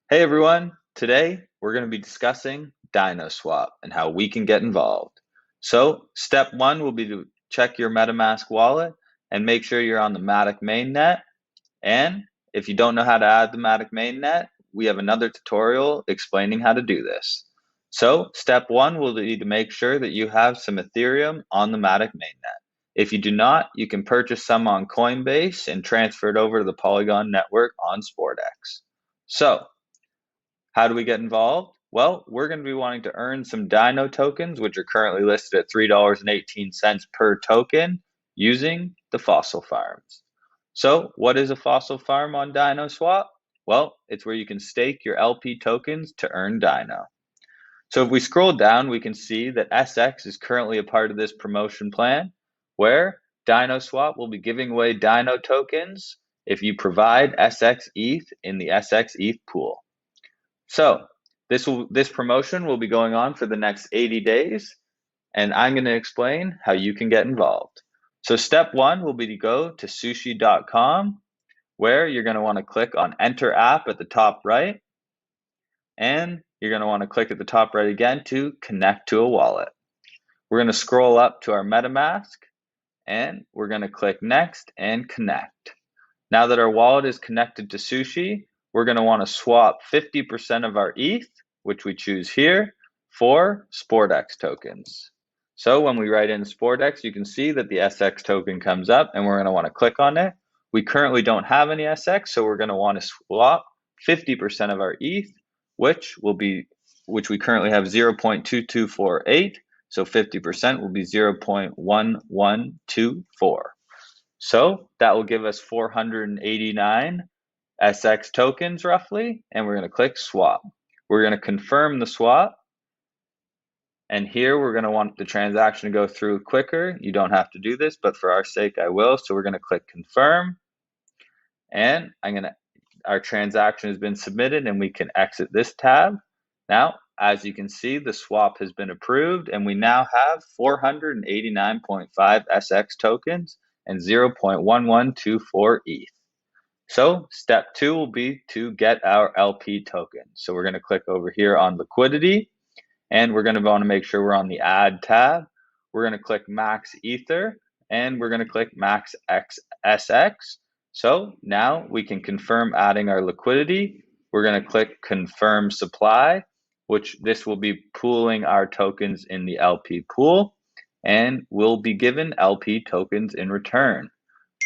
Hey everyone, today we're going to be discussing DinoSwap and how we can get involved. So, step one will be to check your MetaMask wallet and make sure you're on the Matic mainnet. And if you don't know how to add the Matic mainnet, we have another tutorial explaining how to do this. So, step one will be to make sure that you have some Ethereum on the Matic mainnet. If you do not, you can purchase some on Coinbase and transfer it over to the Polygon network on SportX. So, how do we get involved? Well, we're going to be wanting to earn some DINO tokens, which are currently listed at $3.18 per token using the fossil farms. So, what is a fossil farm on DinoSwap? Well, it's where you can stake your LP tokens to earn DINO. So, if we scroll down, we can see that SX is currently a part of this promotion plan where DinoSwap will be giving away DINO tokens if you provide SX-ETH in the SX-ETH pool. So this promotion will be going on for the next 80 days, and I'm going to explain how you can get involved. So step one will be to go to sushi.com, where you're going to want to click on Enter App at the top right, and you're going to want to click at the top right again to connect to a wallet. We're going to scroll up to our MetaMask, and we're going to click Next and Connect. Now that our wallet is connected to Sushi, we're going to want to swap 50% of our ETH, which we choose here, for SportX tokens. So when we write in SportX, you can see that the SX token comes up and we're going to want to click on it. We currently don't have any SX, so we're going to want to swap 50% of our ETH, which we currently have 0.2248, so 50% will be 0.1124. So that will give us 489 SX tokens roughly, and we're going to click swap. We're going to confirm the swap, and here we're going to want the transaction to go through quicker. You don't have to do this, but for our sake I will. So we're going to click confirm, and our transaction has been submitted, and we can exit this tab. Now, as you can see, the swap has been approved, and we now have 489.5 SX tokens and 0.1124 ETH. So step two will be to get our LP token. So we're going to click over here on Liquidity, and we're going to want to make sure we're on the Add tab. We're going to click Max Ether, and we're going to click Max SX. So now we can confirm adding our liquidity. We're going to click Confirm Supply, which this will be pooling our tokens in the LP pool, and we'll be given LP tokens in return.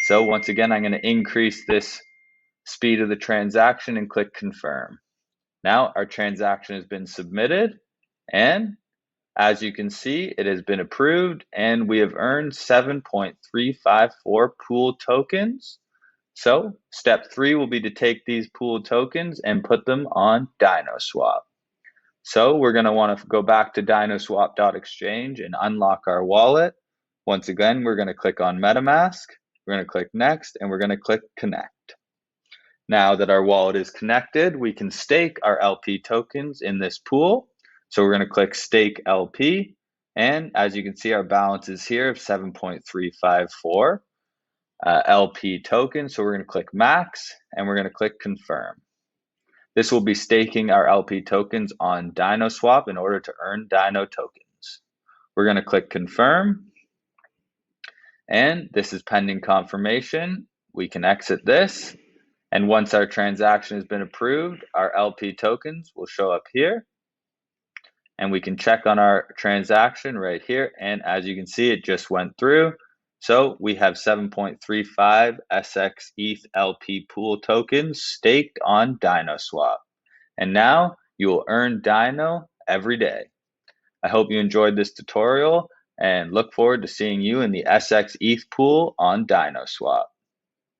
So once again, I'm going to increase this speed of the transaction and click Confirm. Now our transaction has been submitted, and as you can see, it has been approved, and we have earned 7.354 pool tokens. So step three will be to take these pool tokens and put them on DinoSwap. So we're going to want to go back to dinoswap.exchange and unlock our wallet. Once again, we're going to click on MetaMask, we're going to click Next, and we're going to click Connect. Now that our wallet is connected, we can stake our LP tokens in this pool. So we're going to click Stake LP, and as you can see, our balance is here of 7.354 LP tokens. So we're going to click Max, and we're going to click Confirm. This will be staking our LP tokens on DinoSwap in order to earn DINO tokens. We're going to click Confirm, and this is pending confirmation. We can exit this, and once our transaction has been approved, our LP tokens will show up here, and we can check on our transaction right here, and as you can see, it just went through. So we have 7.35 SX ETH LP pool tokens staked on DinoSwap. And now you will earn DINO every day. I hope you enjoyed this tutorial and look forward to seeing you in the SX ETH pool on DinoSwap.